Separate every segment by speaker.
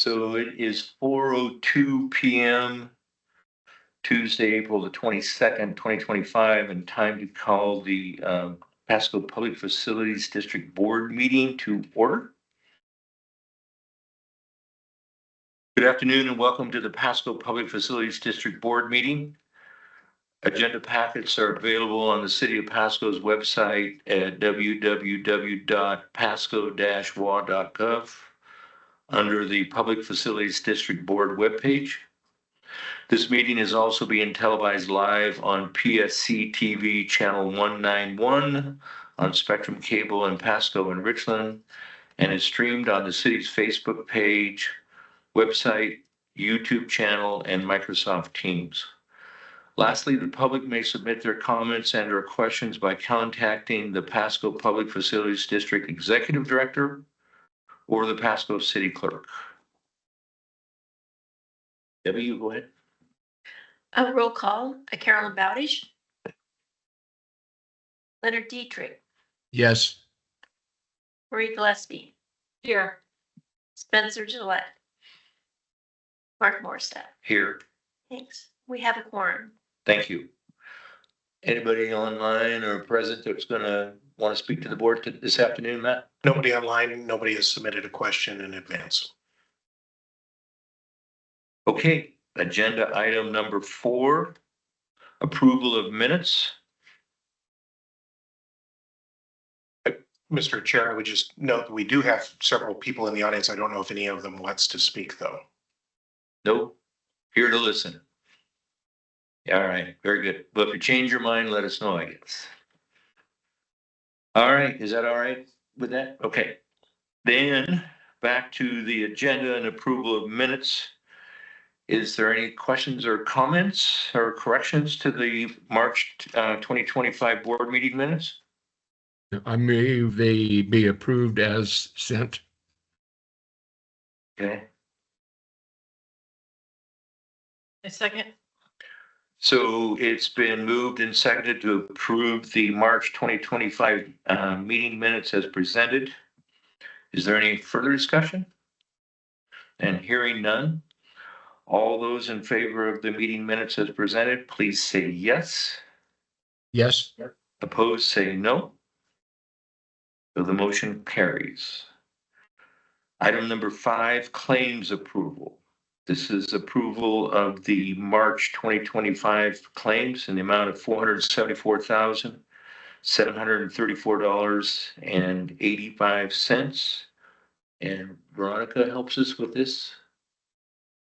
Speaker 1: So it is 4:02 p.m. Tuesday, April the 22nd, 2025, and time to call the Pasco Public Facilities District Board meeting to order. Good afternoon and welcome to the Pasco Public Facilities District Board meeting. Agenda packets are available on the City of Pasco's website at www.pasco-wa.gov under the Public Facilities District Board webpage. This meeting is also being televised live on PSC-TV channel 191 on Spectrum Cable in Pasco and Richland, and is streamed on the city's Facebook page, website, YouTube channel, and Microsoft Teams. Lastly, the public may submit their comments and/or questions by contacting the Pasco Public Facilities District Executive Director or the Pasco City Clerk. Debbie, you go ahead.
Speaker 2: A roll call, Carolyn Bowdish. Leonard Dietrich.
Speaker 3: Yes.
Speaker 2: Marie Gillespie. Here. Spencer Gillette. Mark Morstadt.
Speaker 1: Here.
Speaker 2: Thanks. We have a quorum.
Speaker 1: Thank you. Anybody online or present that's going to want to speak to the board this afternoon, Matt?
Speaker 4: Nobody online, nobody has submitted a question in advance.
Speaker 1: Okay, agenda item number 4, approval of minutes.
Speaker 4: Mr. Chair, I would just note that we do have several people in the audience. I don't know if any of them wants to speak though.
Speaker 1: No, here to listen. All right, very good. But if you change your mind, let us know, I guess. All right, is that all right with that? Okay. Then back to the agenda and approval of minutes. Is there any questions or comments or corrections to the March 2025 board meeting minutes?
Speaker 3: I move they be approved as sent.
Speaker 1: Okay.
Speaker 2: A second.
Speaker 1: So it's been moved and seconded to approve the March 2025 meeting minutes as presented. Is there any further discussion? And hearing none, all those in favor of the meeting minutes as presented, please say yes.
Speaker 3: Yes.
Speaker 1: Opposed, say no. So the motion carries. Item number 5, claims approval. This is approval of the March 2025 claims in the amount of $474,734.85. And Veronica helps us with this.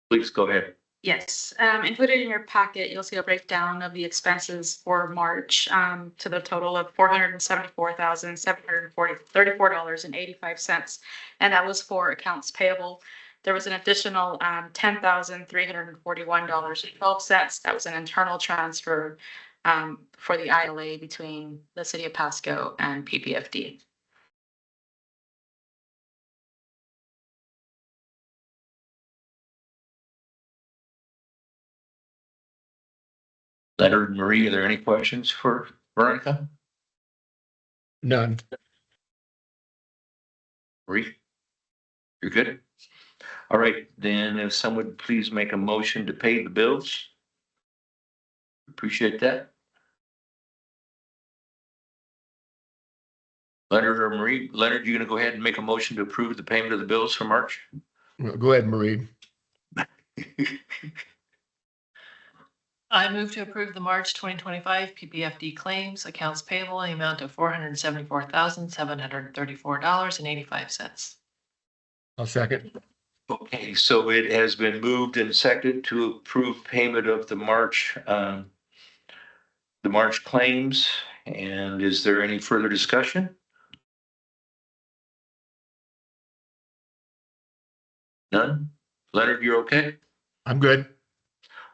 Speaker 1: Please go ahead.
Speaker 5: Yes, included in your packet, you'll see a breakdown of the expenses for March to the total of $474,734.85. And that was for accounts payable. There was an additional $10,341.12. That was an internal transfer for the ILA between the city of Pasco and PPFD.
Speaker 1: Leonard and Marie, are there any questions for Veronica?
Speaker 3: None.
Speaker 1: Marie, you're good? All right, then if someone would please make a motion to pay the bills. Appreciate that. Leonard or Marie? Leonard, you gonna go ahead and make a motion to approve the payment of the bills for March?
Speaker 3: Go ahead, Marie.
Speaker 6: I move to approve the March 2025 PPFD claims, accounts payable in the amount of $474,734.85.
Speaker 3: I'll second.
Speaker 1: Okay, so it has been moved and seconded to approve payment of the March claims. And is there any further discussion? None? Leonard, you're okay?
Speaker 3: I'm good.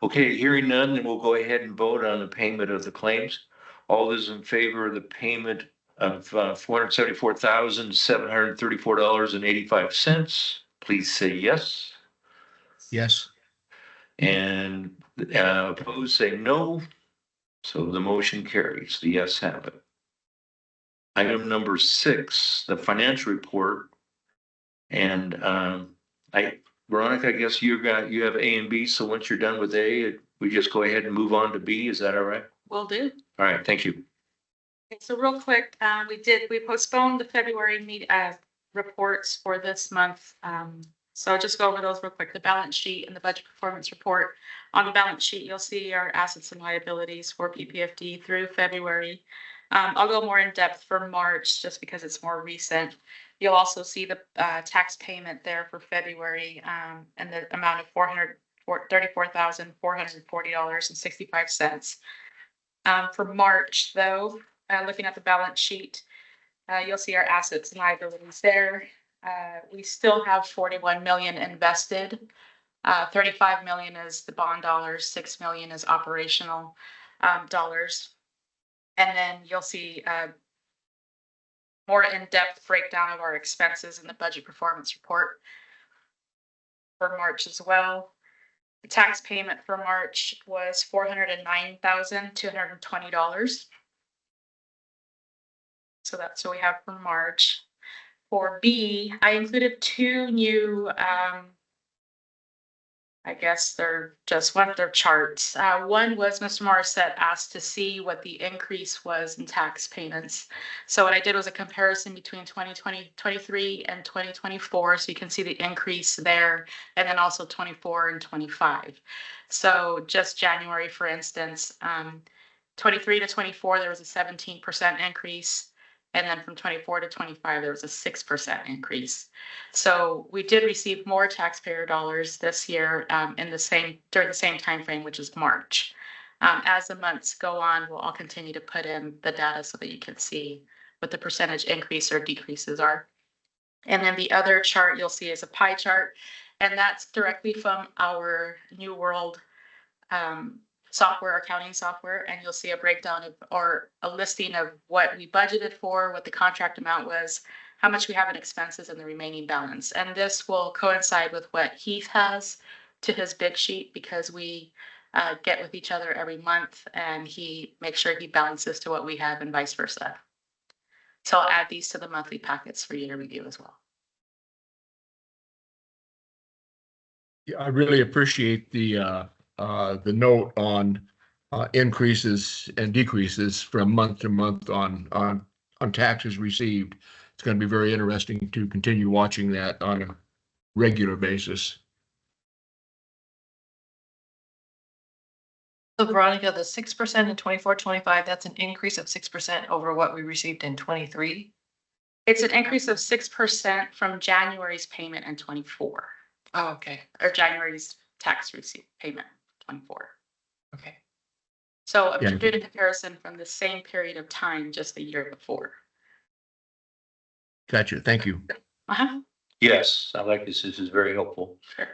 Speaker 1: Okay, hearing none, then we'll go ahead and vote on the payment of the claims. All those in favor of the payment of $474,734.85, please say yes.
Speaker 3: Yes.
Speaker 1: And opposed, say no. So the motion carries. The yes have it. Item number 6, the financial report. And Veronica, I guess you have A and B, so once you're done with A, we just go ahead and move on to B. Is that all right?
Speaker 5: Will do.
Speaker 1: All right, thank you.
Speaker 5: Okay, so real quick, we postponed the February reports for this month. So I'll just go over those real quick, the balance sheet and the budget performance report. On the balance sheet, you'll see our assets and liabilities for PPFD through February. I'll go more in depth for March just because it's more recent. You'll also see the tax payment there for February and the amount of $34,440.65. For March, though, looking at the balance sheet, you'll see our assets and liabilities there. We still have 41 million invested. 35 million is the bond dollars, 6 million is operational dollars. And then you'll see more in-depth breakdown of our expenses in the budget performance report for March as well. The tax payment for March was $409,220. So that's what we have for March. For B, I included two new, I guess they're just one of their charts. One was Mr. Morissette asked to see what the increase was in tax payments. So what I did was a comparison between 2023 and 2024. So you can see the increase there, and then also 24 and 25. So just January, for instance, 23 to 24, there was a 17% increase. And then from 24 to 25, there was a 6% increase. So we did receive more taxpayer dollars this year during the same time frame, which is March. As the months go on, we'll all continue to put in the data so that you can see what the percentage increase or decreases are. And then the other chart you'll see is a pie chart, and that's directly from our New World software, accounting software, and you'll see a breakdown of or a listing of what we budgeted for, what the contract amount was, how much we have in expenses, and the remaining balance. And this will coincide with what Heath has to his big sheet because we get with each other every month and he makes sure he balances to what we have and vice versa. So I'll add these to the monthly packets for you to review as well.
Speaker 3: Yeah, I really appreciate the note on increases and decreases from month to month on taxes received. It's going to be very interesting to continue watching that on a regular basis.
Speaker 6: So Veronica, the 6% in 24-25, that's an increase of 6% over what we received in 23.
Speaker 5: It's an increase of 6% from January's payment in 24.
Speaker 6: Oh, okay.
Speaker 5: Or January's tax receipt payment 24.
Speaker 6: Okay.
Speaker 5: So I'm
Speaker 3: Yeah.
Speaker 5: doing a comparison from the same period of time just the year before.
Speaker 3: Gotcha. Thank you.
Speaker 1: Yes, I like this. This is very helpful.
Speaker 5: Sure.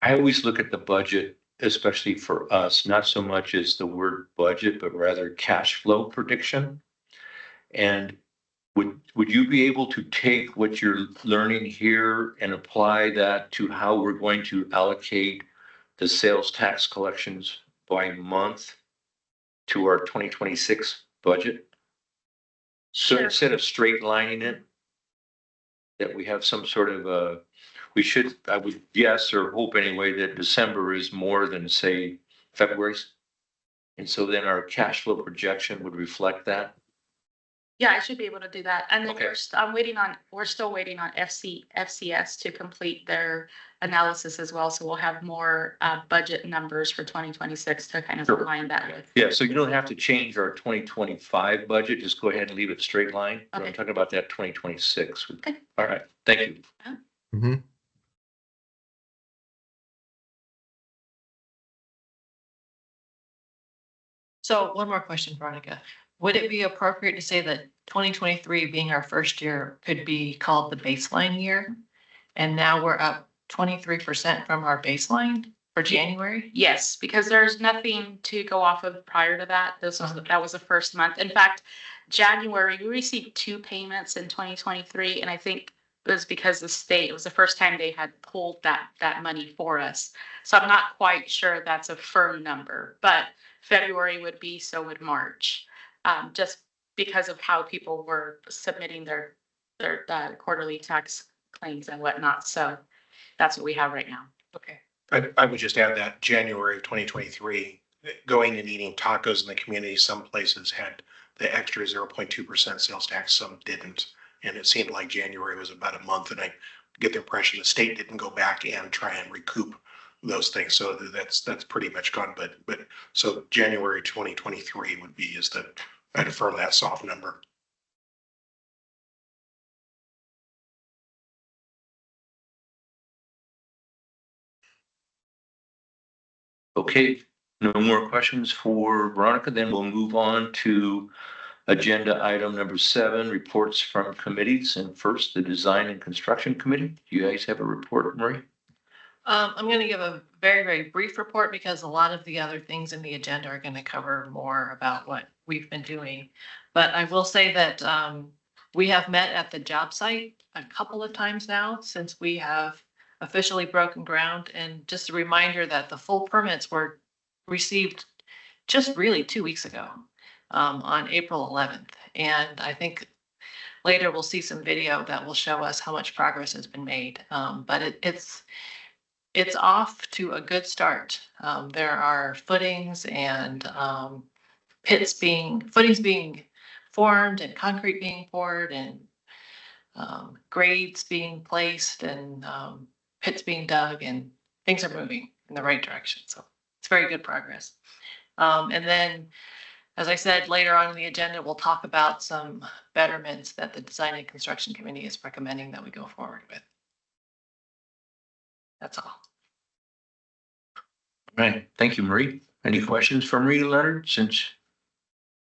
Speaker 1: I always look at the budget, especially for us, not so much as the word budget, but rather cash flow prediction. And would you be able to take what you're learning here and apply that to how we're going to allocate the sales tax collections by month to our 2026 budget? So
Speaker 5: Sure.
Speaker 1: instead of straight lining it, that we have some sort of I would guess or hope anyway that December is more than say February's. And so then our cash flow projection would reflect that.
Speaker 5: Yeah, I should be able to do that. And then
Speaker 1: Okay.
Speaker 5: we're still waiting on FCS to complete their analysis as well. So we'll have more budget numbers for 2026 to kind of
Speaker 1: Sure.
Speaker 5: align that with.
Speaker 1: Yeah, so you don't have to change our 2025 budget. Just go ahead and leave it straight line. But I'm
Speaker 5: Okay.
Speaker 1: talking about that 2026.
Speaker 5: Okay.
Speaker 1: All right, thank you.
Speaker 3: Mm-hmm.
Speaker 6: So one more question, Veronica. Would it be appropriate to say that 2023 being our first year could be called the baseline year? And now we're up 23% from our baseline for January?
Speaker 5: Yes, because there's nothing to go off of prior to that. That was the first month. In fact, January, we received 2 payments in 2023, and I think it was because it was the first time they had pulled that money for us. So I'm not quite sure that's a firm number, but February would be, so would March, just because of how people were submitting their quarterly tax claims and whatnot. So That's what we have right now.
Speaker 6: Okay.
Speaker 4: I would just add that January of 2023, going and eating tacos in the community, some places had the extra 0.2% sales tax, some didn't. And it seemed like January was about a month, and I get the impression the state didn't go back and try and recoup those things. So that's pretty much gone. But so January 2023 would be I'd affirm that soft number.
Speaker 1: Okay, no more questions for Veronica. Then we'll move on to agenda item number 7, reports from committees. And first, the Design and Construction Committee. Do you guys have a report, Marie?
Speaker 6: I'm going to give a very, very brief report because a lot of the other things in the agenda are going to cover more about what we've been doing. But I will say that we have met at the job site a couple of times now since we have officially broken ground. And just a reminder that the full permits were received just really 2 weeks ago on April 11th. And I think later we'll see some video that will show us how much progress has been made. But it's off to a good start. There are footings and footings being formed and concrete being poured and grades being placed and pits being dug, and things are moving in the right direction. So it's very good progress. And then, as I said, later on in the agenda, we'll talk about some betterments that the Design and Construction Committee is recommending that we go forward with. That's all.
Speaker 1: All right, thank you, Marie. Any questions for Marie Leonard since?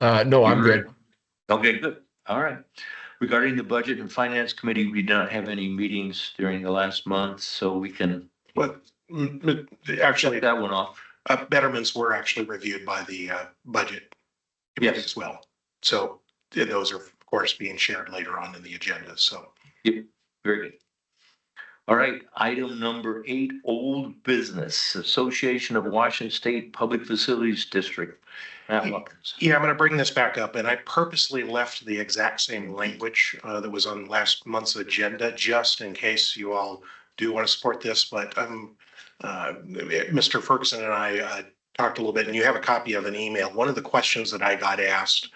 Speaker 3: No, I'm good.
Speaker 1: Okay, good. All right. Regarding the Budget and Finance Committee, we did not have any meetings during the last month, so we can
Speaker 4: But actually,
Speaker 1: check that one off.
Speaker 4: betterments were actually reviewed by the budget committee
Speaker 1: Yes.
Speaker 4: as well. So those are, of course, being shared later on in the agenda. So
Speaker 1: Yep, very good. All right, item number 8, old business, Association of Washington State Public Facilities District. Matt Watkins.
Speaker 4: yeah, I'm going to bring this back up, and I purposely left the exact same language that was on last month's agenda, just in case you all do want to support this. But Mr. Ferguson and I talked a little bit, and you have a copy of an email. One of the questions that I got asked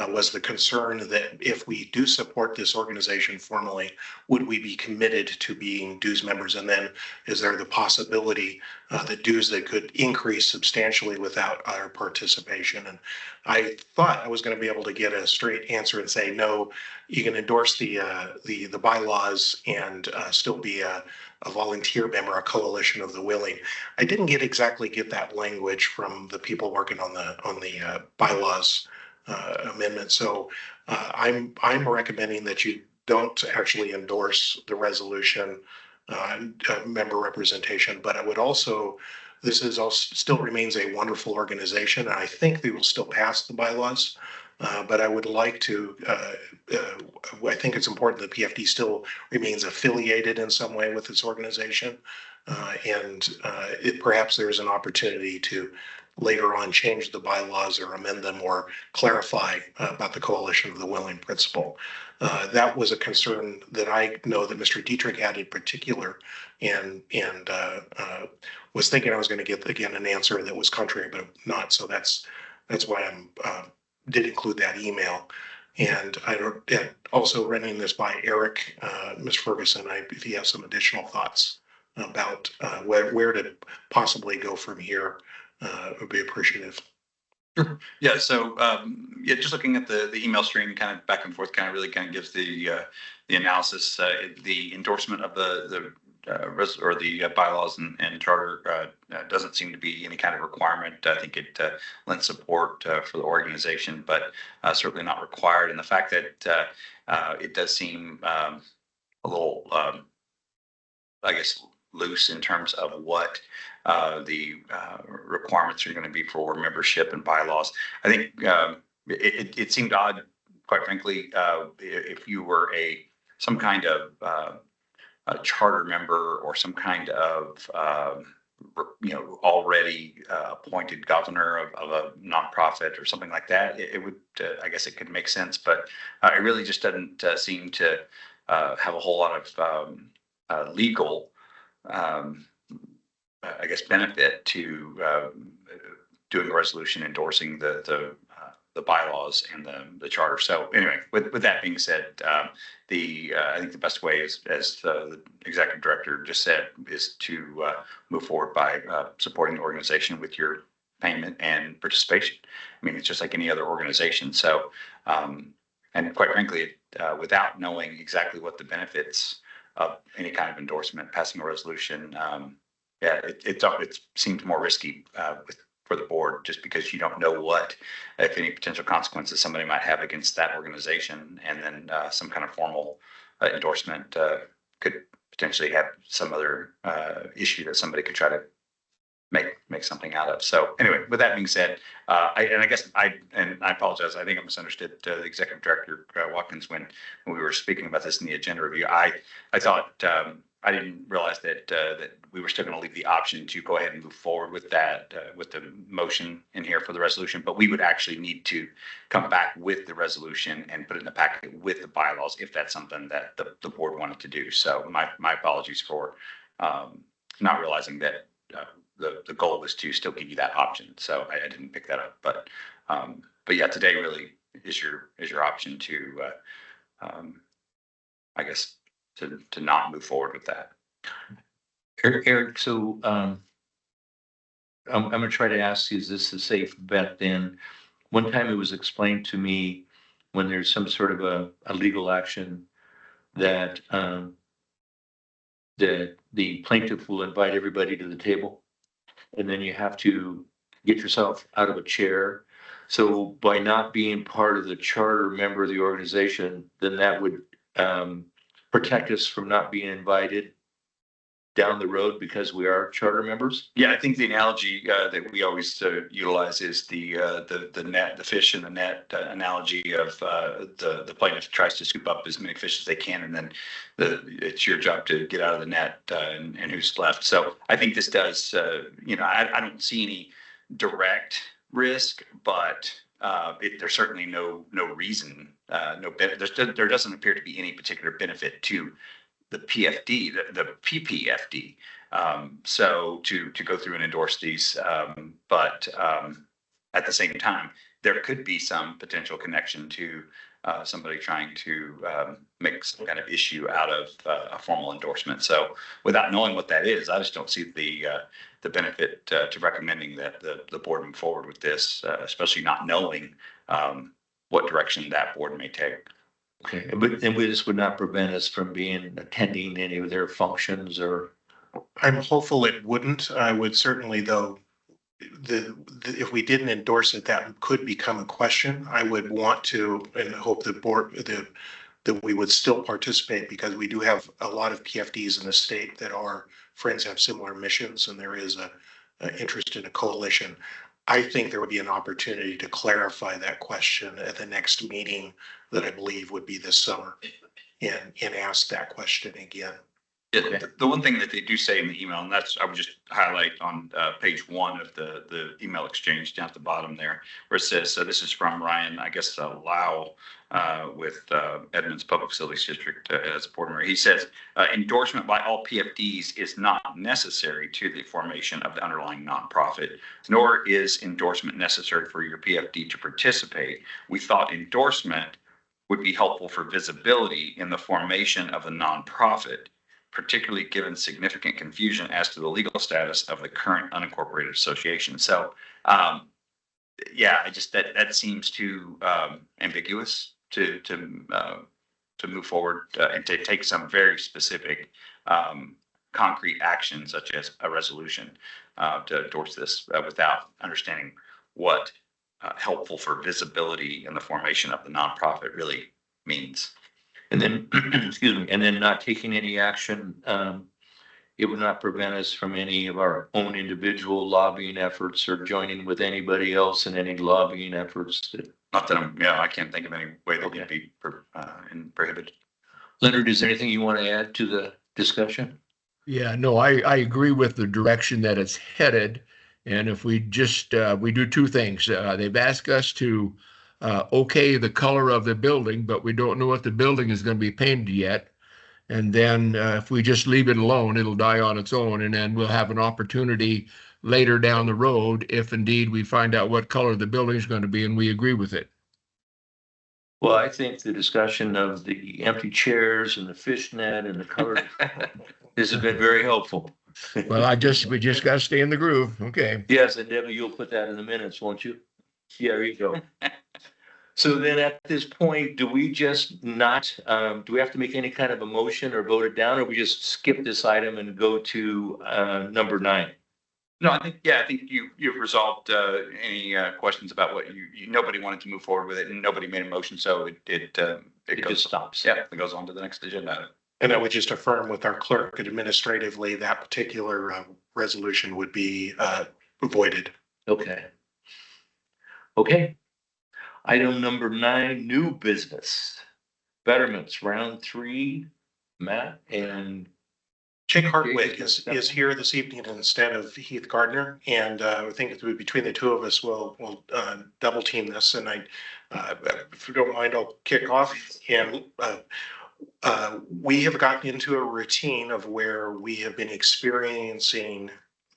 Speaker 4: was the concern that if we do support this organization formally, would we be committed to being dues members? And then is there the possibility that dues that could increase substantially without our participation? And I thought I was going to be able to get a straight answer and say, no, you can endorse the bylaws and still be a volunteer member, a coalition of the willing. I didn't exactly get that language from the people working on the bylaws amendment. So I'm recommending that you don't actually endorse the resolution member representation, but I would also, this is also still remains a wonderful organization, and I think they will still pass the bylaws. But I would like to, I think it's important that PFD still remains affiliated in some way with this organization. And perhaps there's an opportunity to later on change the bylaws or amend them or clarify about the coalition of the willing principle. That was a concern that I know that Mr. Dietrich had in particular, and was thinking I was going to get again an answer that was contrary, but not. So that's why I'm did include that email. And I don't also running this by Eric, Ms. Ferguson, if he has some additional thoughts about where to possibly go from here, would be appreciative.
Speaker 7: Yeah, so yeah, just looking at the email stream, kind of back and forth, kind of really kind of gives the analysis. The endorsement of the bylaws and charter doesn't seem to be any kind of requirement. I think it lends support for the organization, but certainly not required. And the fact that it does seem a little, I guess, loose in terms of what the requirements are going to be for membership and bylaws. I think it seemed odd, quite frankly, if you were some kind of a charter member or some kind of already appointed governor of a nonprofit or something like that. It would, I guess, it could make sense, but it really just doesn't seem to have a whole lot of legal I guess, benefit to doing a resolution endorsing the bylaws and the charter. So anyway, with that being said, I think the best way is, as the executive director just said, is to move forward by supporting the organization with your payment and participation. I mean, it's just like any other organization. So, and quite frankly, without knowing exactly what the benefits of any kind of endorsement, passing a resolution, it seems more risky for the board, just because you don't know what, if any, potential consequences somebody might have against that organization, and then some kind of formal endorsement could potentially have some other issue that somebody could try to make something out of. So anyway, with that being said, I apologize. I think I misunderstood the executive director Watkins when we were speaking about this in the agenda review. I thought I didn't realize that we were still going to leave the option to go ahead and move forward with that with the motion in here for the resolution, but we would actually need to come back with the resolution and put it in the packet with the bylaws if that's something that the board wanted to do. So my apologies for not realizing that. The goal was to still give you that option, so I didn't pick that up. But yeah, today really is your option to, I guess, to not move forward with that.
Speaker 1: Eric, so I'm gonna try to ask you, is this a safe bet then? One time it was explained to me, when there's some sort of a legal action, that the plaintiff will invite everybody to the table, and then you have to get yourself out of a chair. So by not being part of the charter member of the organization, then that would protect us from not being invited down the road because we are charter members.
Speaker 7: Yeah, I think the analogy that we always utilize is the net, the fish in the net analogy of the plaintiff tries to scoop up as many fish as they can, and then it's your job to get out of the net and who's left. So I think this does, I don't see any direct risk, but there's certainly no reason, there doesn't appear to be any particular benefit to the PFD, the PPFD. So to go through and endorse these, but at the same time, there could be some potential connection to somebody trying to make some kind of issue out of a formal endorsement. So without knowing what that is, I just don't see the benefit to recommending that the board move forward with this, especially not knowing what direction that board may take.
Speaker 1: Okay, but then this would not prevent us from attending any of their functions, or?
Speaker 4: I'm hopeful it wouldn't. I would certainly, though, if we didn't endorse it, that could become a question. I would want to, and hope the board, that we would still participate, because we do have a lot of PFDs in the state that are friends, have similar missions, and there is a interest in a coalition. I think there would be an opportunity to clarify that question at the next meeting that I believe would be this summer, and ask that question again.
Speaker 7: Yeah, the one thing that they do say in the email, and that's, I would just highlight on page 1 of the email exchange down at the bottom there, where it says, so this is from Ryan, I guess, Lau, with Edmonds Public Facilities District as a board member. He says, endorsement by all PFDs is not necessary to the formation of the underlying nonprofit, nor is endorsement necessary for your PFD to participate. We thought endorsement would be helpful for visibility in the formation of the nonprofit, particularly given significant confusion as to the legal status of the current unincorporated association. So, yeah, that seems too ambiguous to move forward and to take some very specific concrete action, such as a resolution to endorse this without understanding what helpful for visibility in the formation of the nonprofit really means.
Speaker 1: And then, excuse me, and then not taking any action, it would not prevent us from any of our own individual lobbying efforts or joining with anybody else in any lobbying efforts.
Speaker 7: Not that I can't think of any way that would be prohibited.
Speaker 1: Leonard, is there anything you want to add to the discussion?
Speaker 3: Yeah, no, I agree with the direction that it's headed. And if we just, we do two things. They've asked us to okay the color of the building, but we don't know what the building is going to be painted yet. And then if we just leave it alone, it'll die on its own. And then we'll have an opportunity later down the road, if indeed we find out what color the building is going to be and we agree with it.
Speaker 1: Well, I think the discussion of the empty chairs and the fishnet and the color, this has been very helpful.
Speaker 3: Well, we just got to stay in the groove. Okay.
Speaker 1: Yes, and Debbie, you'll put that in the minutes, won't you? Yeah, there you go. So then at this point, do we just not, do we have to make any kind of a motion or vote it down, or we just skip this item and go to number 9?
Speaker 7: No, I think you've resolved any questions about what nobody wanted to move forward with it, and nobody made a motion, so it
Speaker 1: It just stops.
Speaker 7: Yeah, it goes on to the next agenda item.
Speaker 4: And I would just affirm with our clerk administratively, that particular resolution would be voided.
Speaker 1: Okay. Okay. Item number 9, new business. Betterments, round 3, Matt and
Speaker 4: Jake Hartwig
Speaker 1: Jake
Speaker 4: is here this evening instead of Heath Gardner, and I think it would between the two of us, we'll double team this. And if you don't mind, I'll kick off. And we have gotten into a routine of where we have been experiencing.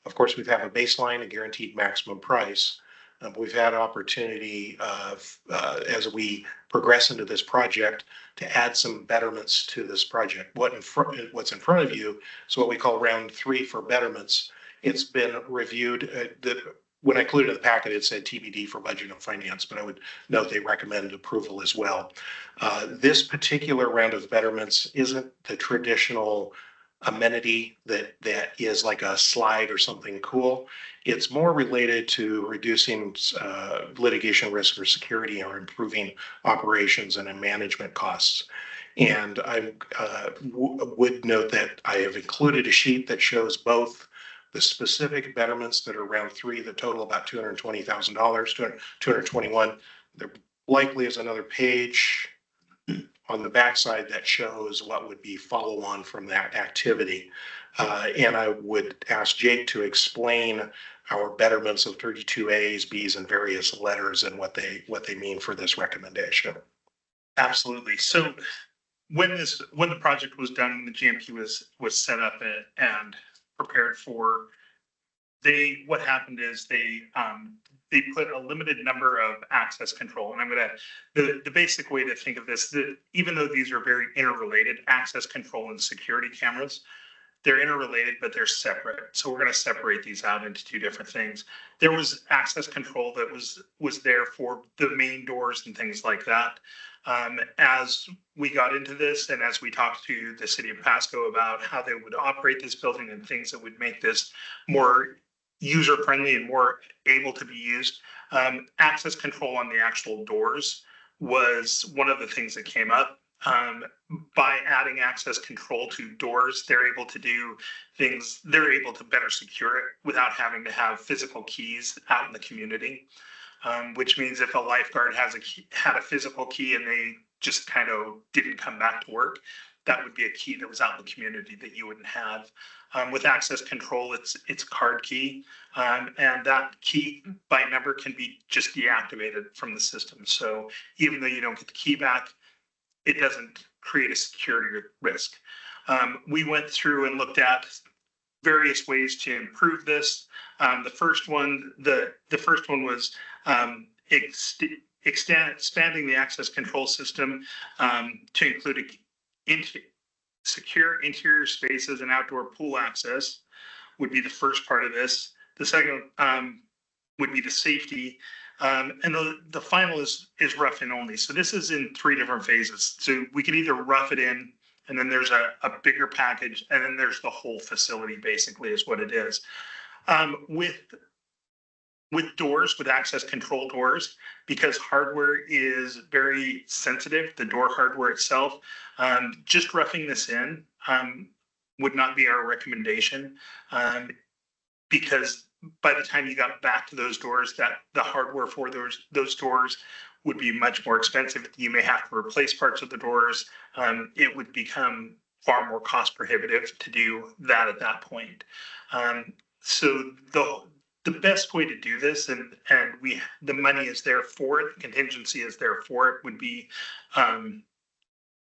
Speaker 4: Of course, we've had a baseline, a guaranteed maximum price. We've had opportunity of as we progress into this project to add some betterments to this project. What's in front of you is what we call round 3 for betterments. It's been reviewed. When I included the packet, it said TBD for budget and finance, but I would note they recommended approval as well. This particular round of betterments isn't the traditional amenity that is like a slide or something cool. It's more related to reducing litigation risk or security, or improving operations and management costs. And I would note that I have included a sheet that shows both the specific betterments that are round 3 that total about $220,000, $221. There likely is another page on the backside that shows what would be follow on from that activity. And I would ask Jake to explain our betterments of 32 A's, B's, and various letters and what they mean for this recommendation.
Speaker 8: Absolutely. So when the project was done, when the GMP was set up and prepared for, what happened is they put a limited number of access control. And the basic way to think of this, even though these are very interrelated, access control and security cameras, they're interrelated, but they're separate. So we're going to separate these out into 2 different things. There was access control that was there for the main doors and things like that. As we got into this, and as we talked to the city of Pasco about how they would operate this building and things that would make this more user-friendly and more able to be used, access control on the actual doors was one of the things that came up. By adding access control to doors, they're able to do things, they're able to better secure it without having to have physical keys out in the community. Which means if a lifeguard had a physical key and they just kind of didn't come back to work, that would be a key that was out in the community that you wouldn't have. With access control, it's card key, and that key by number can be just deactivated from the system. So even though you don't get the key back, it doesn't create a security risk. We went through and looked at various ways to improve this. The first one was expanding the access control system to include secure interior spaces and outdoor pool access would be the first part of this. The second would be the safety. And the final is rough in only. So this is in 3 different phases. So we could either rough it in, and then there's a bigger package, and then there's the whole facility basically is what it is. With doors, with access control doors, because hardware is very sensitive, the door hardware itself, just roughing this in would not be our recommendation, because by the time you got back to those doors, that the hardware for those doors would be much more expensive. You may have to replace parts of the doors. It would become far more cost prohibitive to do that at that point. So the best way to do this, and the money is there for it, the contingency is there for it, would be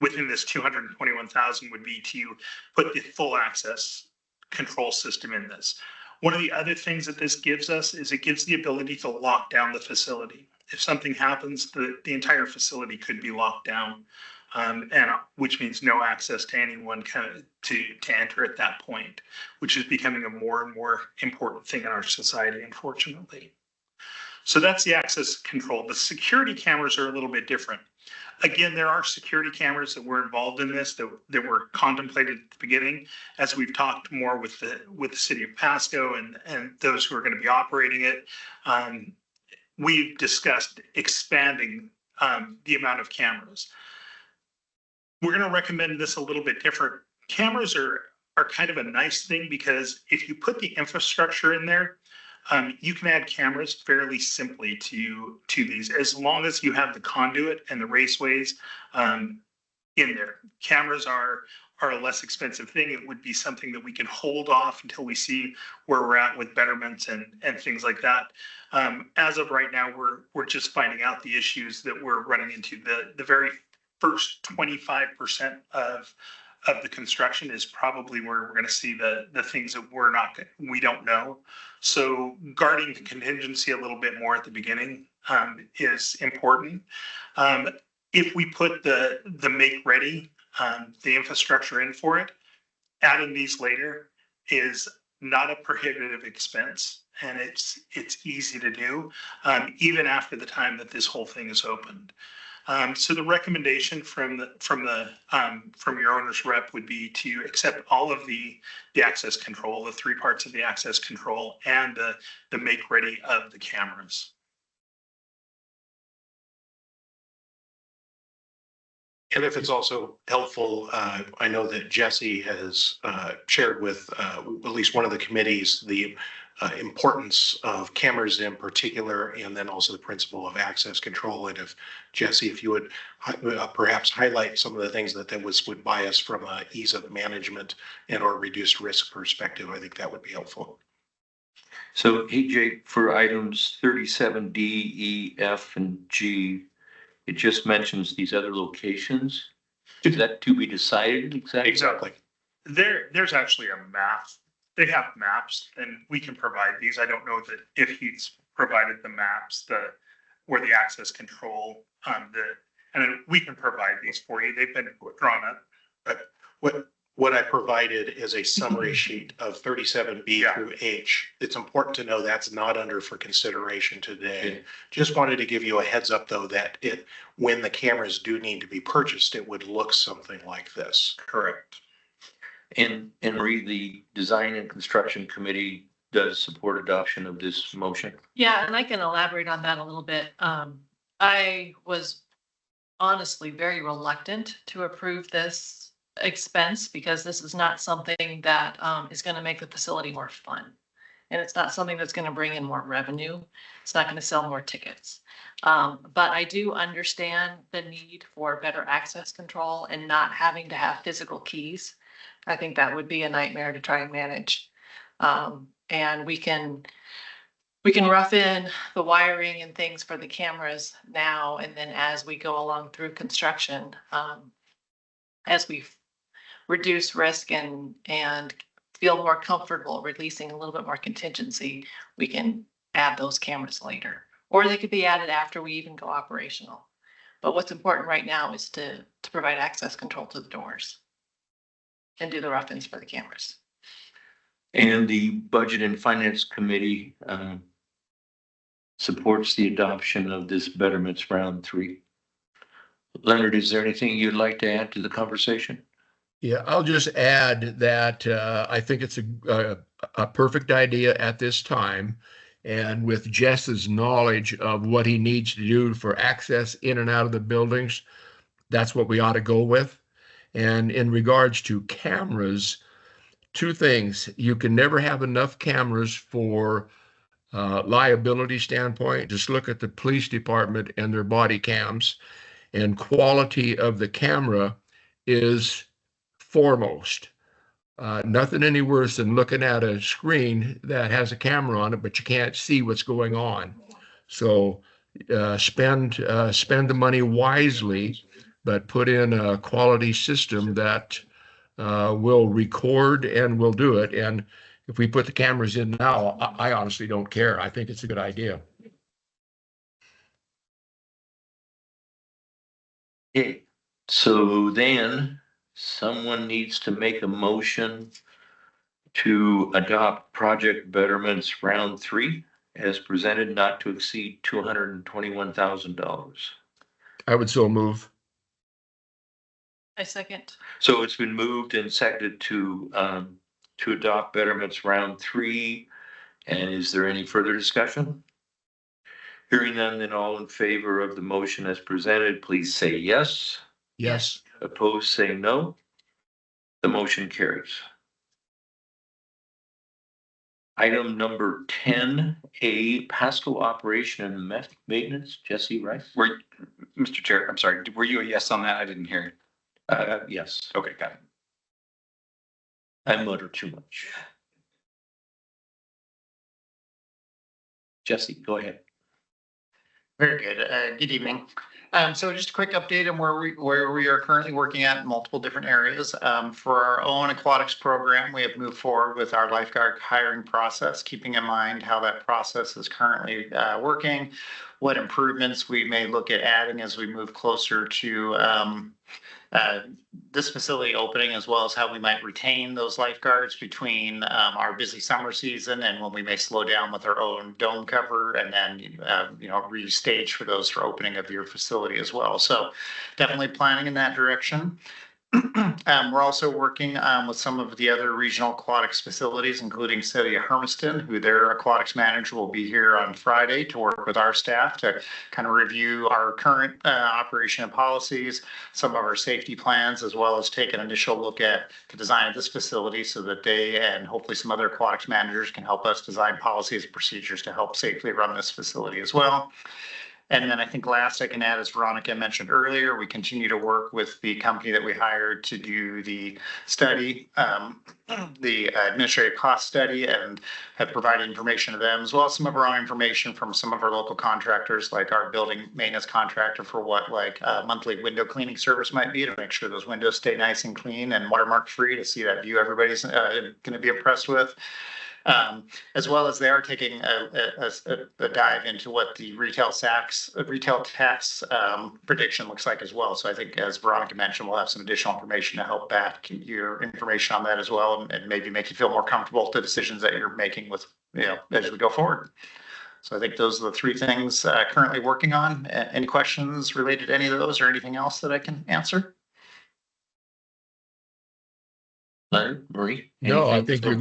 Speaker 8: within this 221,000 would be to put the full access control system in this. One of the other things that this gives us is it gives the ability to lock down the facility. If something happens, the entire facility could be locked down, and which means no access to anyone kind of to enter at that point, which is becoming a more and more important thing in our society, unfortunately. So that's the access control. The security cameras are a little bit different. Again, there are security cameras that were involved in this that were contemplated at the beginning. As we've talked more with the city of Pasco and those who are going to be operating it, we've discussed expanding the amount of cameras. We're going to recommend this a little bit different. Cameras are kind of a nice thing because if you put the infrastructure in there, you can add cameras fairly simply to these, as long as you have the conduit and the raceways in there. Cameras are a less expensive thing. It would be something that we can hold off until we see where we're at with betterments and things like that. As of right now, we're just finding out the issues that we're running into. The very first 25% of the construction is probably where we're going to see the things that we don't know. So guarding the contingency a little bit more at the beginning is important. If we put the make ready, the infrastructure in for it, adding these later is not a prohibitive expense, and it's easy to do, even after the time that this whole thing is opened. So the recommendation from your owner's rep would be to accept all of the access control, the three parts of the access control, and the make ready of the cameras.
Speaker 4: And if it's also helpful, I know that Jesse has shared with at least one of the committees the importance of cameras in particular, and then also the principle of access control. And if Jesse, if you would perhaps highlight some of the things that would buy us from a ease of management and or reduced risk perspective, I think that would be helpful.
Speaker 1: So, hey, Jake, for items 37D, E, F, and G, it just mentions these other locations. Is that to be decided exactly?
Speaker 4: Exactly.
Speaker 8: There's actually a map. They have maps, and we can provide these. I don't know that if he's provided the maps, where the access control, and then we can provide these for you. They've been drawn up.
Speaker 4: But what I provided is a summary sheet of 37B through H. It's important to know that's not under for consideration today. Just wanted to give you a heads up, though, that when the cameras do need to be purchased, it would look something like this.
Speaker 8: Correct.
Speaker 1: And Marie, the Design and Construction Committee does support adoption of this motion.
Speaker 6: Yeah, and I can elaborate on that a little bit. I was honestly very reluctant to approve this expense because this is not something that is going to make the facility more fun. And it's not something that's going to bring in more revenue. It's not going to sell more tickets. But I do understand the need for better access control and not having to have physical keys. I think that would be a nightmare to try and manage. And we can rough in the wiring and things for the cameras now, and then as we go along through construction, as we reduce risk and feel more comfortable releasing a little bit more contingency, we can add those cameras later, or they could be added after we even go operational. But what's important right now is to provide access control to the doors and do the rough-ins for the cameras.
Speaker 1: And the Budget and Finance Committee supports the adoption of this Betterments Round 3. Leonard, is there anything you'd like to add to the conversation?
Speaker 3: Yeah, I'll just add that I think it's a perfect idea at this time. And with Jess's knowledge of what he needs to do for access in and out of the buildings, that's what we ought to go with. And in regards to cameras, two things. You can never have enough cameras for liability standpoint. Just look at the police department and their body cams, and quality of the camera is foremost. Nothing any worse than looking at a screen that has a camera on it, but you can't see what's going on. So spend the money wisely, but put in a quality system that will record and will do it. And if we put the cameras in now, I honestly don't care. I think it's a good idea.
Speaker 1: Okay, so then someone needs to make a motion to adopt Project Betterment's Round 3 as presented, not to exceed $221,000.
Speaker 3: I would so move.
Speaker 6: I second.
Speaker 1: So it's been moved and seconded to adopt Betterment's Round 3. And is there any further discussion? Hearing none, then all in favor of the motion as presented, please say yes.
Speaker 3: Yes.
Speaker 1: Opposed, say no. The motion carries. Item number 10A, Pasco operation and maintenance. Jesse Rice?
Speaker 7: Mr. Chair, I'm sorry, were you a yes on that? I didn't hear it.
Speaker 1: Yes.
Speaker 7: Okay, got it.
Speaker 1: I mutter too much. Jesse, go ahead.
Speaker 9: Very good. Good evening. So just a quick update on where we are currently working at in multiple different areas. For our own aquatics program, we have moved forward with our lifeguard hiring process, keeping in mind how that process is currently working, what improvements we may look at adding as we move closer to this facility opening, as well as how we might retain those lifeguards between our busy summer season and when we may slow down with our own dome cover, and then restage for those for opening of your facility as well. So definitely planning in that direction. We're also working with some of the other regional aquatics facilities, including City of Hermiston, who their aquatics manager will be here on Friday to work with our staff to kind of review our current operation and policies, some of our safety plans, as well as take an initial look at the design of this facility so that they and hopefully some other aquatics managers can help us design policies and procedures to help safely run this facility as well. And then I think last I can add, as Veronica mentioned earlier, we continue to work with the company that we hired to do the study, the administrative cost study, and have provided information to them, as well as some of our own information from some of our local contractors, like our building maintenance contractor, for what like monthly window cleaning service might be, to make sure those windows stay nice and clean and watermark free, to see that view everybody's going to be impressed with. As well as they are taking a dive into what the retail tax prediction looks like as well. So I think, as Veronica mentioned, we'll have some additional information to help back your information on that as well, and maybe make you feel more comfortable with the decisions that you're making with, as we go forward. So I think those are the three things currently working on. Any questions related to any of those, or anything else that I can answer?
Speaker 1: Leonard, Marie?
Speaker 3: No, I
Speaker 1: anything?
Speaker 3: think you're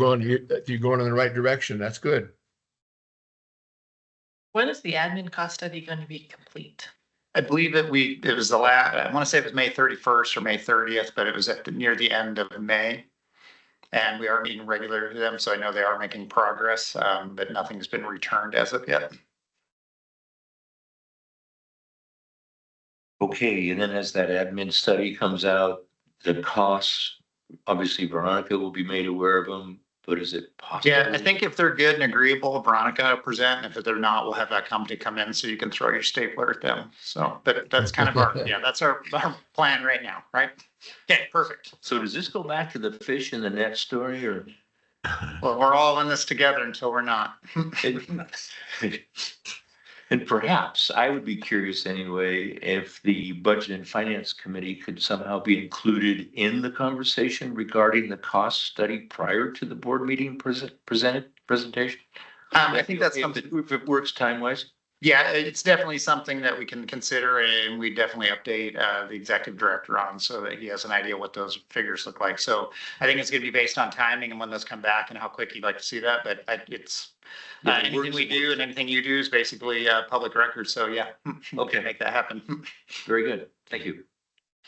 Speaker 3: going in the right direction. That's good.
Speaker 6: When is the admin cost study going to be complete?
Speaker 9: I believe it was the last, I want to say it was May 31st or May 30th, but it was near the end of May. And we are meeting regularly with them, so I know they are making progress, but nothing's been returned as of yet.
Speaker 1: Okay, and then as that admin study comes out, the costs, obviously Veronica will be made aware of them, but is it possible?
Speaker 9: Yeah, I think if they're good and agreeable, Veronica will present, and if they're not, we'll have that company come in so you can throw your stapler at them. So, but that's kind of that's our plan right now, right? Okay, perfect.
Speaker 1: So does this go back to the fish in the net story, or?
Speaker 9: Well, we're all in this together until we're not.
Speaker 1: And perhaps I would be curious anyway, if the Budget and Finance Committee could somehow be included in the conversation regarding the cost study prior to the board meeting presentation.
Speaker 9: I think that's something.
Speaker 1: If it works time wise.
Speaker 9: Yeah, it's definitely something that we can consider, and we definitely update the executive director on, so that he has an idea what those figures look like. So I think it's going to be based on timing and when those come back and how quick you'd like to see that. But it's anything we do and anything you do is basically public record. So yeah, okay, make that happen.
Speaker 1: Very good. Thank you.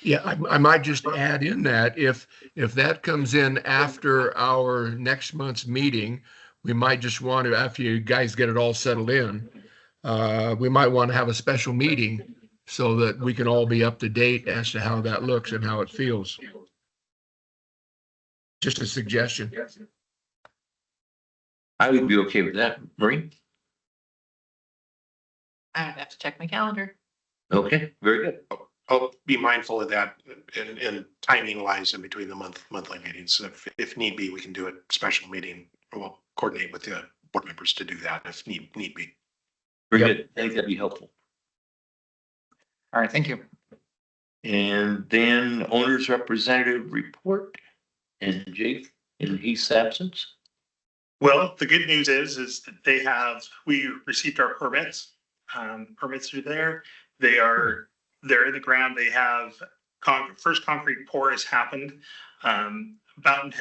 Speaker 3: Yeah, I might just add in that if that comes in after our next month's meeting, we might just want to, after you guys get it all settled in, we might want to have a special meeting so that we can all be up to date as to how that looks and how it feels. Just a suggestion.
Speaker 1: I would be okay with that. Marie?
Speaker 6: I would have to check my calendar.
Speaker 1: Okay, very good.
Speaker 4: I'll be mindful of that and timing wise in between the monthly meetings. If need be, we can do a special meeting. We'll coordinate with the board members to do that if need be.
Speaker 1: Very
Speaker 3: Yep.
Speaker 1: good. I think that'd be helpful.
Speaker 9: All right, thank you.
Speaker 1: And then owner's representative report and Jake in his absence.
Speaker 8: Well, the good news is that we received our permits. Permits are there. They're in the ground. They have first concrete pour has happened. Boughton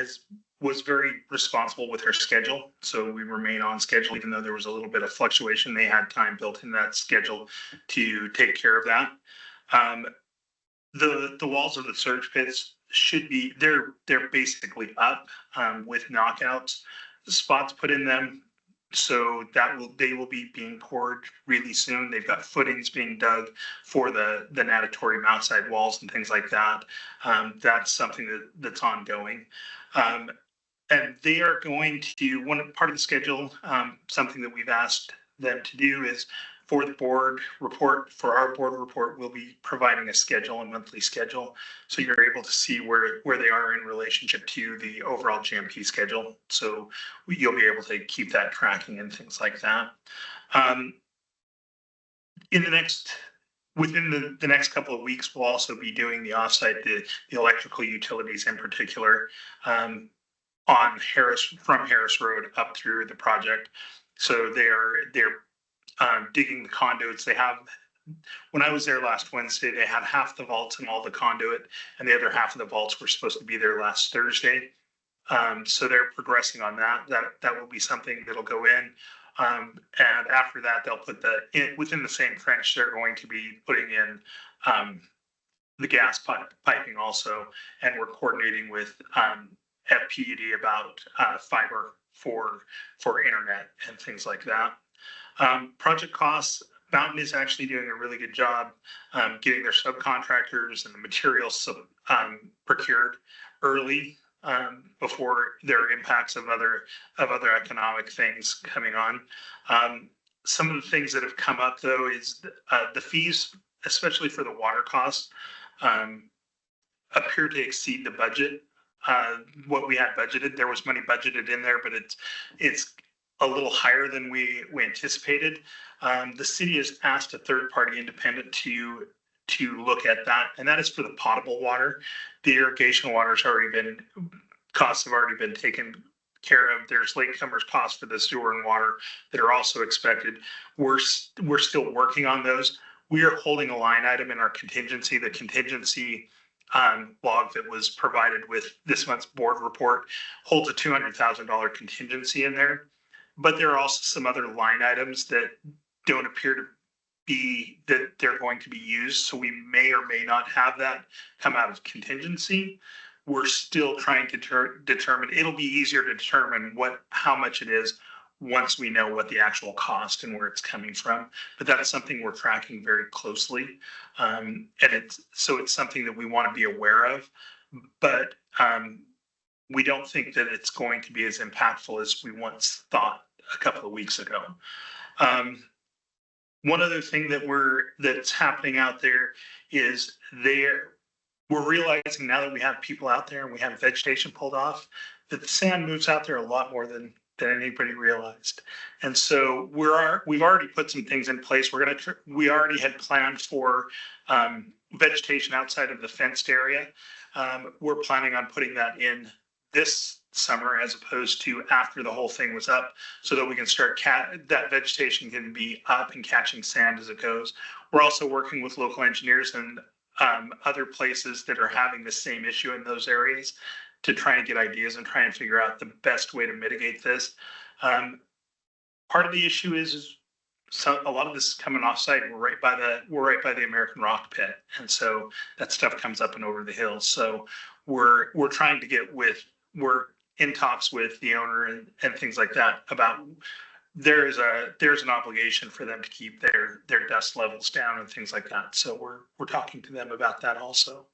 Speaker 8: was very responsible with her schedule. So we remain on schedule, even though there was a little bit of fluctuation. They had time built in that schedule to take care of that. The walls of the surge pits they're basically up with knockouts, spots put in them. So they will be being poured really soon. They've got footings being dug for the natatorium outside walls and things like that. That's something that's ongoing. And they are going to, one part of the schedule, something that we've asked them to do is for our board report, we'll be providing a monthly schedule. So you're able to see where they are in relationship to the overall GMP schedule. So you'll be able to keep that tracking and things like that. Within the next couple of weeks, we'll also be doing the offsite, the electrical utilities in particular, on from Harris Road up through the project. So they're digging the conduits. When I was there last Wednesday, they had half the vaults and all the conduit, and the other half of the vaults were supposed to be there last Thursday. So they're progressing on that. That will be something that'll go in. And after that, they'll put within the same trench, they're going to be putting in the gas piping also. And we're coordinating with FPUD about fiber for internet and things like that. Project costs, Mountain is actually doing a really good job getting their subcontractors and the materials procured early before there are impacts of other economic things coming on. Some of the things that have come up though is the fees, especially for the water costs, appear to exceed the budget. What we had budgeted, there was money budgeted in there, but it's a little higher than we anticipated. The city has asked a third-party independent to look at that, and that is for the potable water. The irrigation costs have already been taken care of. There's latecomers costs for the sewer and water that are also expected. We're still working on those. We are holding a line item in our contingency. The contingency log that was provided with this month's board report holds a $200,000 contingency in there. But there are also some other line items that don't appear to be that they're going to be used. So we may or may not have that come out of contingency. We're still trying to determine. It'll be easier to determine how much it is once we know what the actual cost and where it's coming from. But that's something we're tracking very closely. And it's something that we want to be aware of. But we don't think that it's going to be as impactful as we once thought a couple of weeks ago. One other thing that's happening out there is we're realizing now that we have people out there and we have vegetation pulled off, that the sand moves out there a lot more than anybody realized. And so we've already put some things in place. We already had planned for vegetation outside of the fenced area. We're planning on putting that in this summer as opposed to after the whole thing was up, so that we can start that vegetation can be up and catching sand as it goes. We're also working with local engineers and other places that are having the same issue in those areas to try and get ideas and try and figure out the best way to mitigate this. Part of the issue is a lot of this is coming off site. We're right by the American Rock Pit, and so that stuff comes up and over the hills. So we're trying to we're in talks with the owner and things like that about there's an obligation for them to keep their dust levels down and things like that. So we're talking to them about that also.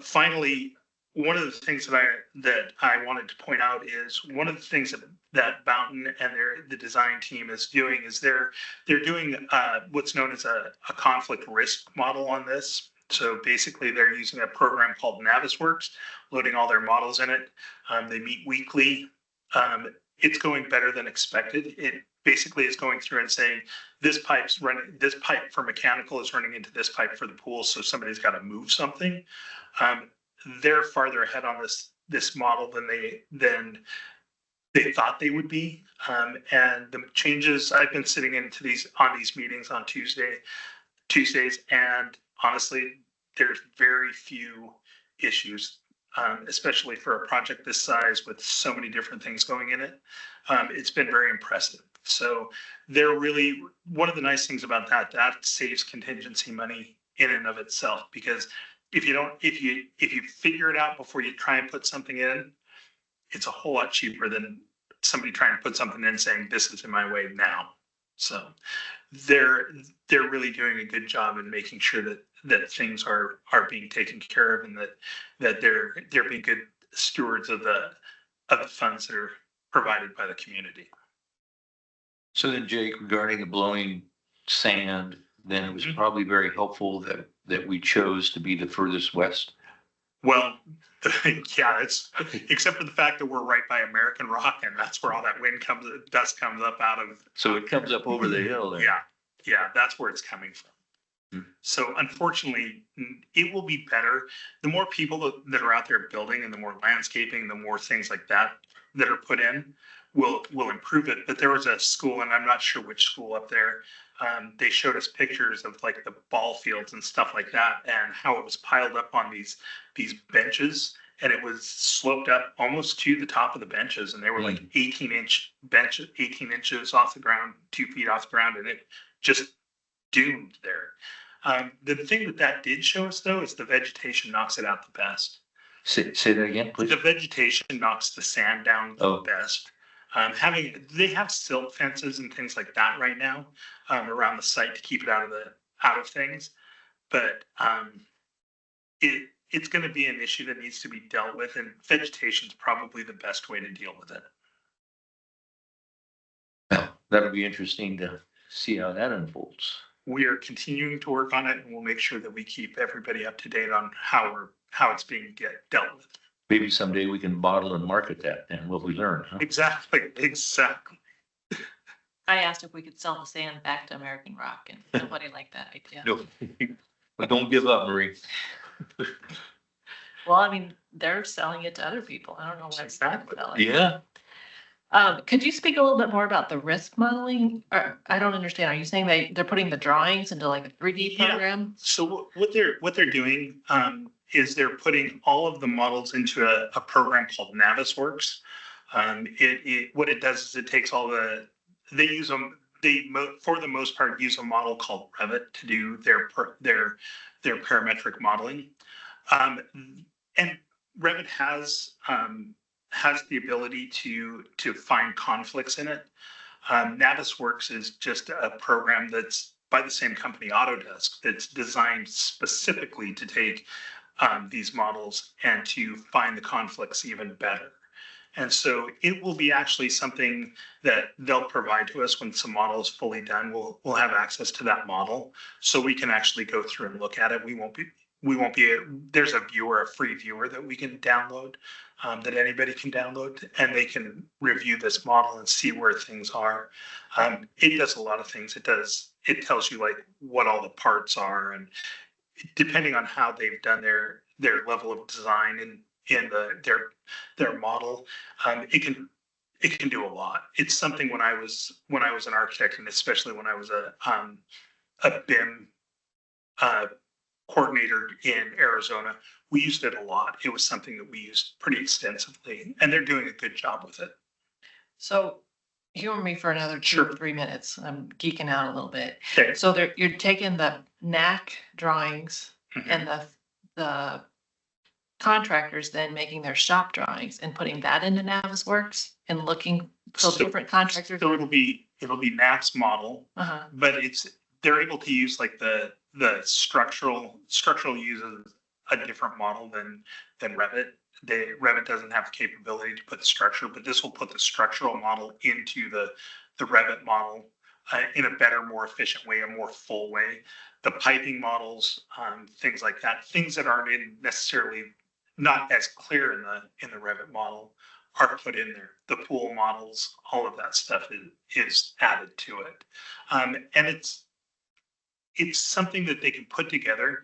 Speaker 8: Finally, one of the things that I wanted to point out is one of the things that Boughton and the design team is doing is they're doing what's known as a conflict risk model on this. So basically, they're using a program called Navisworks, loading all their models in it. They meet weekly. It's going better than expected. It basically is going through and saying, this pipe for mechanical is running into this pipe for the pool, so somebody's got to move something. They're farther ahead on this model than they thought they would be. And the changes, I've been sitting into these meetings on Tuesdays, and honestly, there's very few issues, especially for a project this size with so many different things going in it. It's been very impressive. So they're really, one of the nice things about that saves contingency money in and of itself, because if you figure it out before you try and put something in, it's a whole lot cheaper than somebody trying to put something in saying, this is in my way now. So they're really doing a good job in making sure that things are being taken care of, and that they're being good stewards of the funds that are provided by the community.
Speaker 1: So then, Jake, regarding the blowing sand, then it was probably very helpful that we chose to be the furthest west.
Speaker 8: Well, yeah, it's except for the fact that we're right by American Rock, and that's where all that dust comes up out of.
Speaker 1: So it comes up over the hill there.
Speaker 8: Yeah, that's where it's coming from. So unfortunately, it will be better. The more people that are out there building, and the more landscaping, the more things like that are put in, will improve it. But there was a school, and I'm not sure which school up there. They showed us pictures of like the ball fields and stuff like that, and how it was piled up on these benches, and it was sloped up almost to the top of the benches, and they were like 18 inches off the ground, 2 feet off the ground, and it just doomed there. The thing that did show us, though, is the vegetation knocks it out the best.
Speaker 1: Say that again, please.
Speaker 8: The vegetation knocks the sand down the best. They have silt fences and things like that right now around the site to keep it out of things, but it's going to be an issue that needs to be dealt with, and vegetation is probably the best way to deal with it.
Speaker 1: Well, that'll be interesting to see how that unfolds.
Speaker 8: We are continuing to work on it, and we'll make sure that we keep everybody up to date on how it's being dealt with.
Speaker 1: Maybe someday we can bottle and market that and what we learn. Huh?
Speaker 8: Exactly.
Speaker 6: I asked if we could sell the sand back to American Rock, and nobody liked that idea.
Speaker 1: No, but don't give up, Marie.
Speaker 6: Well, I mean, they're selling it to other people. I don't know why it's not selling.
Speaker 1: Yeah.
Speaker 6: Could you speak a little bit more about the risk modeling? Or, I don't understand. Are you saying they're putting the drawings into like a 3D program?
Speaker 8: So what they're doing is they're putting all of the models into a program called Navisworks. What it does is it takes all they for the most part use a model called Revit to do their parametric modeling. And Revit has the ability to find conflicts in it. Navisworks is just a program that's by the same company, Autodesk, that's designed specifically to take these models and to find the conflicts even better. And so it will be actually something that they'll provide to us when some model is fully done. We'll have access to that model, so we can actually go through and look at it. We won't be, there's a free viewer that we can download, that anybody can download, and they can review this model and see where things are. It does a lot of things. It tells you like what all the parts are, and depending on how they've done their level of design and in their model, it can do a lot. It's something when I was an architect, and especially when I was a BIM coordinator in Arizona, we used it a lot. It was something that we used pretty extensively, and they're doing a good job with it.
Speaker 6: So humor me for another 2 or 3 minutes. I'm geeking out a little bit.
Speaker 8: Okay.
Speaker 6: So you're taking the NAC drawings and the contractors then making their shop drawings and putting that into Navisworks and looking, so different contractors.
Speaker 8: So it'll be NAC's model, but they're able to use like the structural uses a different model than Revit. Revit doesn't have the capability to put the structure, but this will put the structural model into the Revit model. in a better, more efficient way, a more full way. The piping models, things like that, things that aren't necessarily not as clear in the Revit model are put in there. The pool models, all of that stuff is added to it. And it's something that they can put together.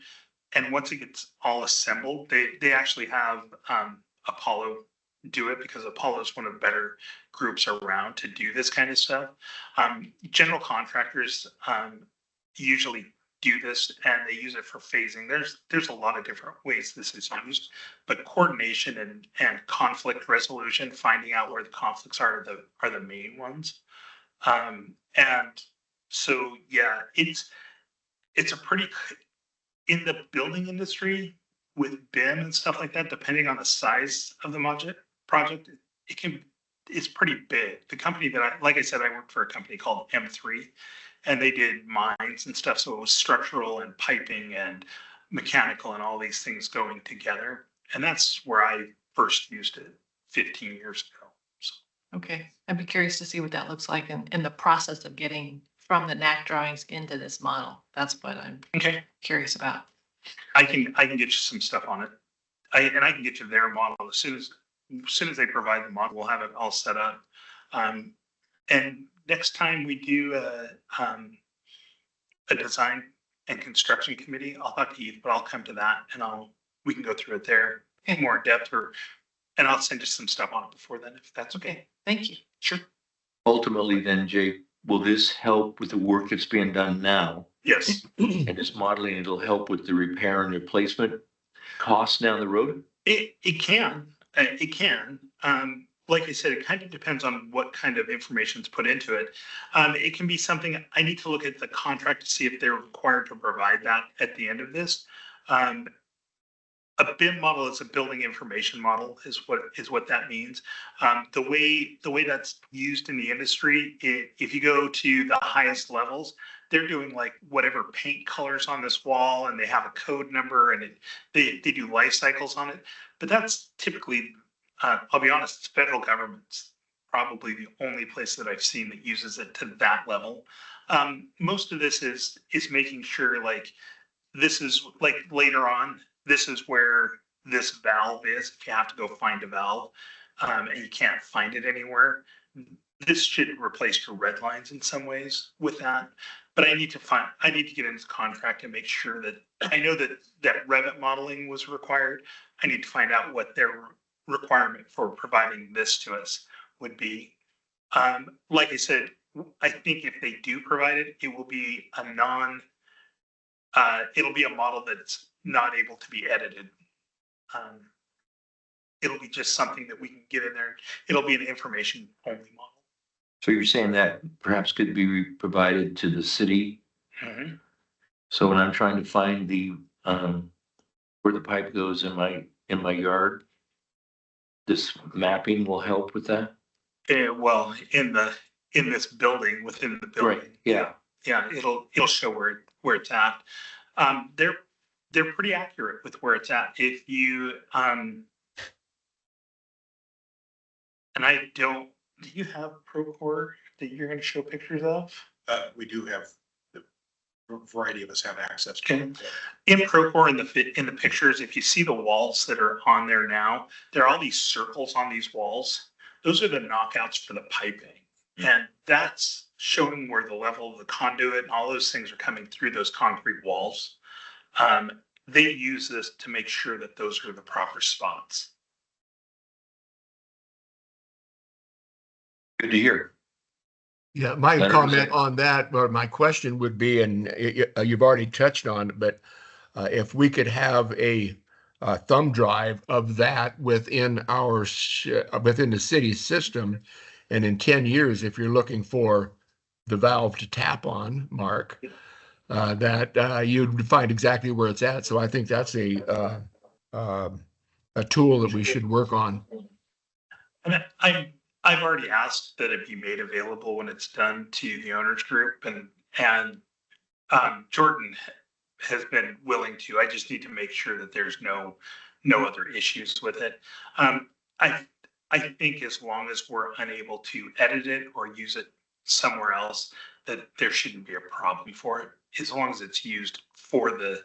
Speaker 8: And once it gets all assembled, they actually have Apollo do it, because Apollo is one of the better groups around to do this kind of stuff. General contractors usually do this, and they use it for phasing. There's a lot of different ways this is used, but coordination and conflict resolution, finding out where the conflicts are the main ones. And so yeah, it's a pretty, in the building industry with BIM and stuff like that, depending on the size of the project, it's pretty big. The company that like I said, I worked for a company called M3, and they did mines and stuff. So it was structural and piping and mechanical and all these things going together. And that's where I first used it 15 years ago. So.
Speaker 6: Okay, I'd be curious to see what that looks like in the process of getting from the knack drawings into this model. That's what I'm curious about.
Speaker 8: I can get you some stuff on it. I can get you their model as soon as they provide the model. We'll have it all set up. And next time we do a design and construction committee, I'll talk to you, but I'll come to that and we can go through it there in more depth, and I'll send you some stuff on it before then, if that's okay.
Speaker 6: Thank you.
Speaker 8: Sure.
Speaker 1: Ultimately then, Jake, will this help with the work that's being done now?
Speaker 8: Yes.
Speaker 1: And this modeling, it'll help with the repair and replacement costs down the road?
Speaker 8: It can. Like I said, it kind of depends on what kind of information is put into it. It can be something, I need to look at the contract to see if they're required to provide that at the end of this. A BIM model is a building information model, is what that means. The way that's used in the industry, if you go to the highest levels, they're doing like whatever paint colors on this wall, and they have a code number, and they do life cycles on it. But that's typically, I'll be honest, it's federal government's probably the only place that I've seen that uses it to that level. Most of this is making sure, like, this is like later on, this is where this valve is. If you have to go find a valve and you can't find it anywhere, this should replace your red lines in some ways with that. But I need to get into the contract and make sure that I know that Revit modeling was required. I need to find out what their requirement for providing this to us would be. Like I said, I think if they do provide it, it will be it'll be a model that's not able to be edited. It'll be just something that we can get in there. It'll be an information only model.
Speaker 1: So you're saying that perhaps could be provided to the city?
Speaker 8: Mm-hmm.
Speaker 1: So when I'm trying to find the where the pipe goes in my yard, this mapping will help with that?
Speaker 8: Well, in this building, within the building.
Speaker 1: Right. Yeah.
Speaker 8: Yeah, it'll show where it's at. They're pretty accurate with where it's at. If you and I don't, do you have Procore that you're going to show pictures of?
Speaker 4: We do have, a variety of us have access to it.
Speaker 8: In Procore, in the pictures, if you see the walls that are on there now, there are all these circles on these walls. Those are the knockouts for the piping. And that's showing where the level of the conduit and all those things are coming through those concrete walls. They use this to make sure that those are the proper spots.
Speaker 1: Good to hear.
Speaker 3: Yeah, my
Speaker 1: 100%.
Speaker 3: comment on that, or my question would be, and you've already touched on it, but if we could have a thumb drive of that within the city system, and in 10 years, if you're looking for the valve to tap on, Mark, that you'd find exactly where it's at. So I think that's a tool that we should work on.
Speaker 8: And I've already asked that it be made available when it's done to the owners group, and Jordan has been willing to. I just need to make sure that there's no other issues with it. I think as long as we're unable to edit it or use it somewhere else, that there shouldn't be a problem for it. As long as it's used for the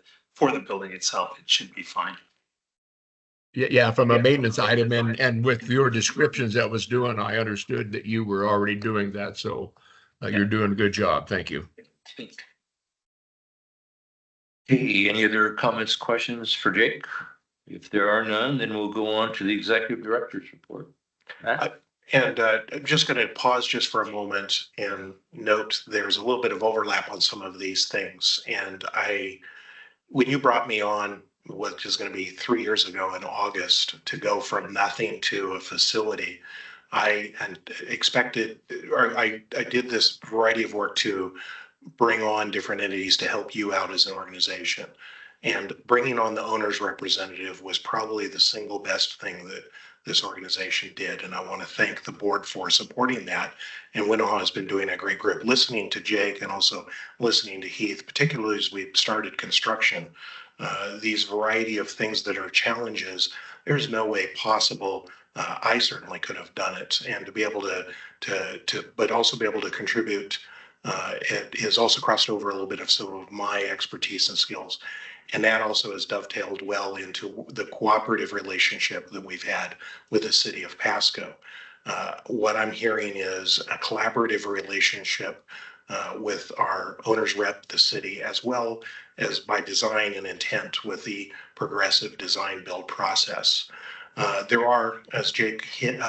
Speaker 8: building itself, it should be fine.
Speaker 3: Yeah, from a maintenance item and with your descriptions that was doing, I understood that you were already doing that. So you're doing a good job. Thank you.
Speaker 1: Okay, any other comments, questions for Jake? If there are none, then we'll go on to the executive director's report. Matt?
Speaker 4: And I'm just going to pause just for a moment and note there's a little bit of overlap on some of these things. And when you brought me on, which is going to be 3 years ago in August, to go from nothing to a facility, I expected, or I did this variety of work to bring on different entities to help you out as an organization. And bringing on the owner's representative was probably the single best thing that this organization did. And I want to thank the board for supporting that. And Winnoha has been doing a great grip, listening to Jake and also listening to Heath, particularly as we started construction. These variety of things that are challenges, there's no way possible. I certainly could have done it, and to be able but also be able to contribute. It has also crossed over a little bit of some of my expertise and skills. And that also has dovetailed well into the cooperative relationship that we've had with the city of Pasco. What I'm hearing is a collaborative relationship with our owner's rep, the city, as well as by design and intent with the progressive design build process. There are, as Jake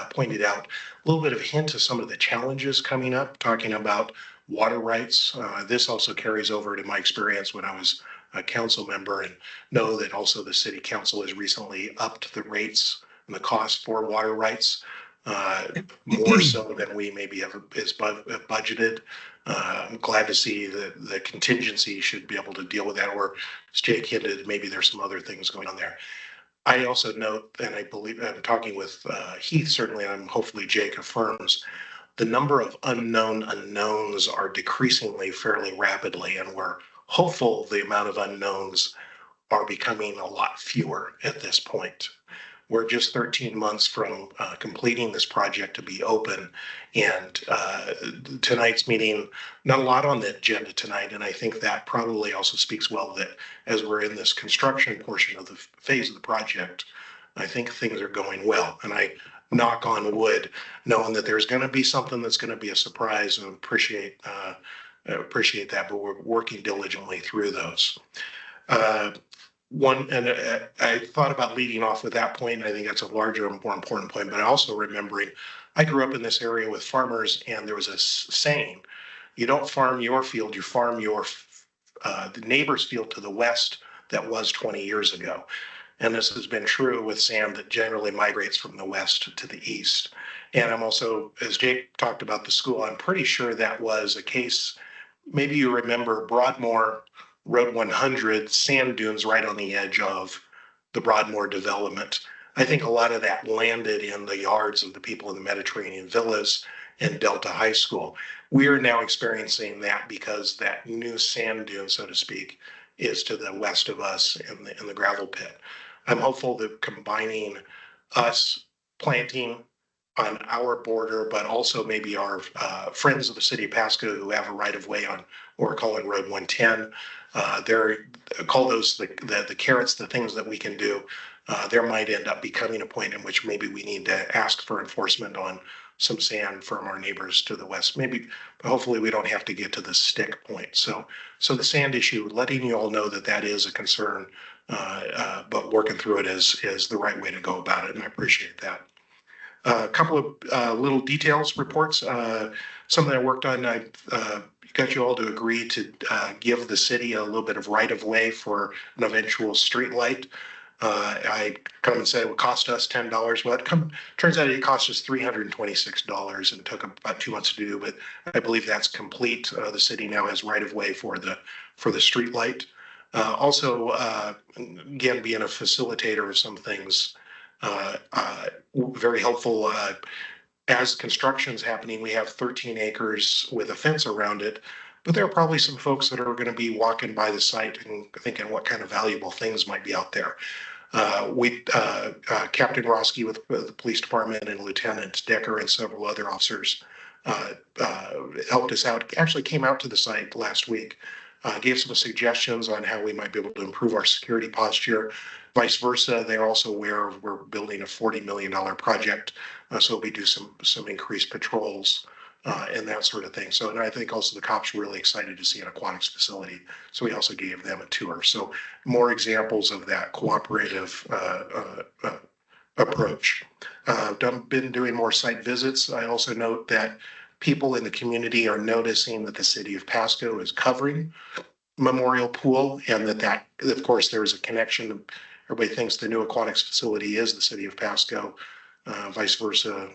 Speaker 4: pointed out, a little bit of a hint to some of the challenges coming up, talking about water rights. This also carries over to my experience when I was a council member, and know that also the city council has recently upped the rates and the cost for water rights, more so than we maybe have budgeted. I'm glad to see that the contingency should be able to deal with that, or as Jake hinted, maybe there's some other things going on there. I also note, and I believe I'm talking with Heath, certainly, and hopefully Jake affirms, the number of unknown unknowns are decreasingly fairly rapidly, and we're hopeful the amount of unknowns are becoming a lot fewer at this point. We're just 13 months from completing this project to be open, and tonight's meeting, not a lot on the agenda tonight, and I think that probably also speaks well that as we're in this construction portion of the phase of the project, I think things are going well, and I knock on wood, knowing that there's going to be something that's going to be a surprise, and appreciate that, but we're working diligently through those. I thought about leading off with that point, and I think that's a larger and more important point, but also remembering I grew up in this area with farmers, and there was a saying, you don't farm your field, you farm the neighbor's field to the west that was 20 years ago. And this has been true with sand that generally migrates from the west to the east. And I'm also, as Jake talked about the school, I'm pretty sure that was a case. Maybe you remember Broadmoor Road 100, sand dunes right on the edge of the Broadmoor development. I think a lot of that landed in the yards of the people in the Mediterranean villas and Delta High School. We are now experiencing that because that new sand dune, so to speak, is to the west of us in the gravel pit. I'm hopeful that combining us planting on our border, but also maybe our friends of the city of Pasco who have a right of way on Oracle Road 110. Call those the carrots, the things that we can do. There might end up becoming a point in which maybe we need to ask for enforcement on some sand from our neighbors to the west. Maybe, but hopefully we don't have to get to the stick point. So the sand issue, letting you all know that is a concern, but working through it is the right way to go about it, and I appreciate that. A couple of little details reports. Something I worked on. I got you all to agree to give the city a little bit of right of way for an eventual street light. I come and said it would cost us $10. Well, turns out it cost us $326 and took about 2 months to do, but I believe that's complete. The city now has right of way for the street light. Also, again, being a facilitator of some things, very helpful. As construction's happening, we have 13 acres with a fence around it, but there are probably some folks that are going to be walking by the site and thinking what kind of valuable things might be out there. Captain Roski with the police department and Lieutenant Decker and several other officers helped us out, actually came out to the site last week, gave some suggestions on how we might be able to improve our security posture. Vice versa, they're also aware of we're building a $40 million project, so we do some increased patrols and that sort of thing. So, and I think also the cops were really excited to see an aquatics facility, so we also gave them a tour. So more examples of that cooperative approach. Been doing more site visits. I also note that people in the community are noticing that the city of Pasco is covering Memorial Pool, and that of course there is a connection. Everybody thinks the new aquatics facility is the city of Pasco, vice versa.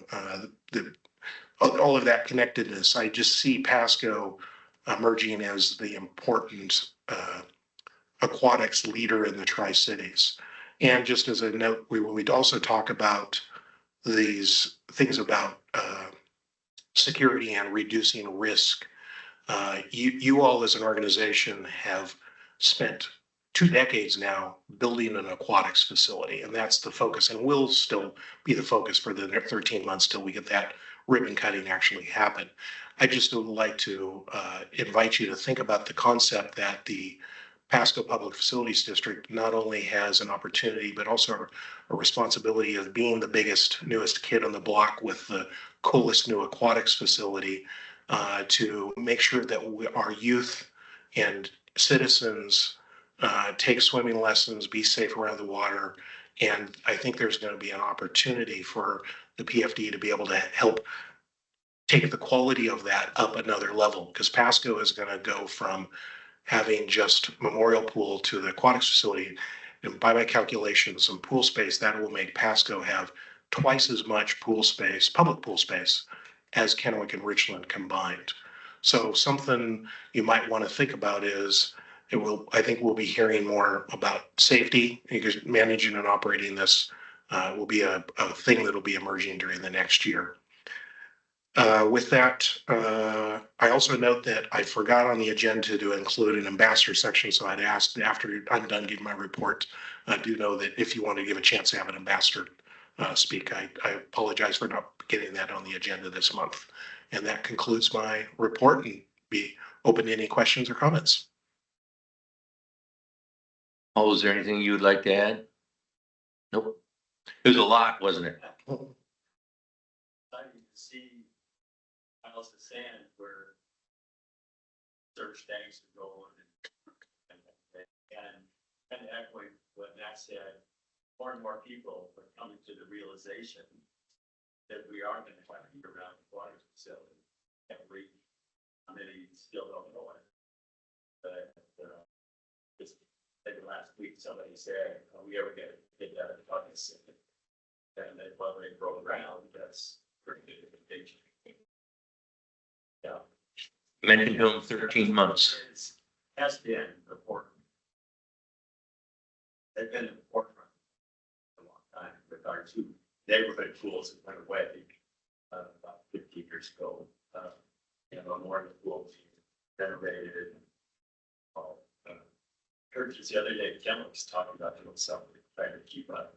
Speaker 4: All of that connectedness. I just see Pasco emerging as the important aquatics leader in the Tri-Cities. And just as a note, we'd also talk about these things about security and reducing risk. You all as an organization have spent 2 decades now building an aquatics facility, and that's the focus, and will still be the focus for the next 13 months till we get that ribbon cutting actually happen. I just would like to invite you to think about the concept that the Pasco Public Facilities District not only has an opportunity, but also a responsibility of being the biggest, newest kid on the block with the coolest new aquatics facility, to make sure that our youth and citizens take swimming lessons, be safe around the water. And I think there's going to be an opportunity for the PFD to be able to help take the quality of that up another level, because Pasco is going to go from having just Memorial Pool to the aquatics facility. And by my calculations, some pool space that will make Pasco have twice as much pool space, public pool space, as Kennewick and Richland combined. So something you might want to think about is, I think we'll be hearing more about safety, because managing and operating this will be a thing that'll be emerging during the next year. With that, I also note that I forgot on the agenda to include an ambassador section, so I'd ask after I'm done giving my report, I do know that if you want to give a chance to have an ambassador speak, I apologize for not getting that on the agenda this month. And that concludes my report, and be open to any questions or comments.
Speaker 1: Oh, is there anything you would like to add? Nope. It was a lot, wasn't it?
Speaker 10: Starting to see piles of sand where search tanks are going, and echoing what Matt said, more and more people are coming to the realization that we are going to have a year-round water facility. Many still don't know it, but just like last week, somebody said, "Are we ever going to get that in August?" And then when they roll around, that's pretty good. Yeah.
Speaker 1: Mentioned to him 13 months.
Speaker 10: It has been important. They've been important for a long time with our 2 neighborhood pools that went away about 15 years ago. Memorial pools renovated. Heard just the other day, Ken was talking about doing something, trying to keep up.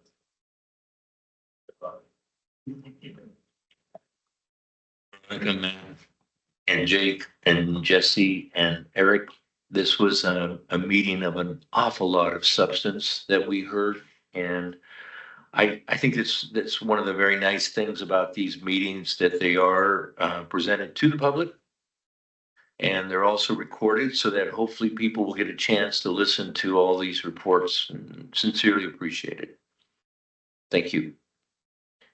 Speaker 1: And Jake and Jesse and Eric, this was a meeting of an awful lot of substance that we heard. And I think that's one of the very nice things about these meetings, that they are presented to the public. And they're also recorded, so that hopefully people will get a chance to listen to all these reports, and sincerely appreciate it. Thank you.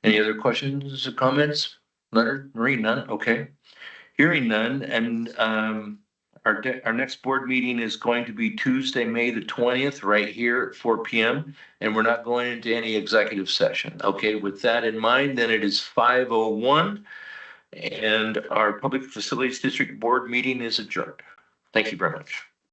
Speaker 1: Any other questions or comments? Leonard, Marie, none? Okay. Hearing none, and our next board meeting is going to be Tuesday, May the 20th, right here at 4 p.m. And we're not going into any executive session. Okay, with that in mind, then it is 5:01. And our Public Facilities District Board meeting is adjourned. Thank you very much.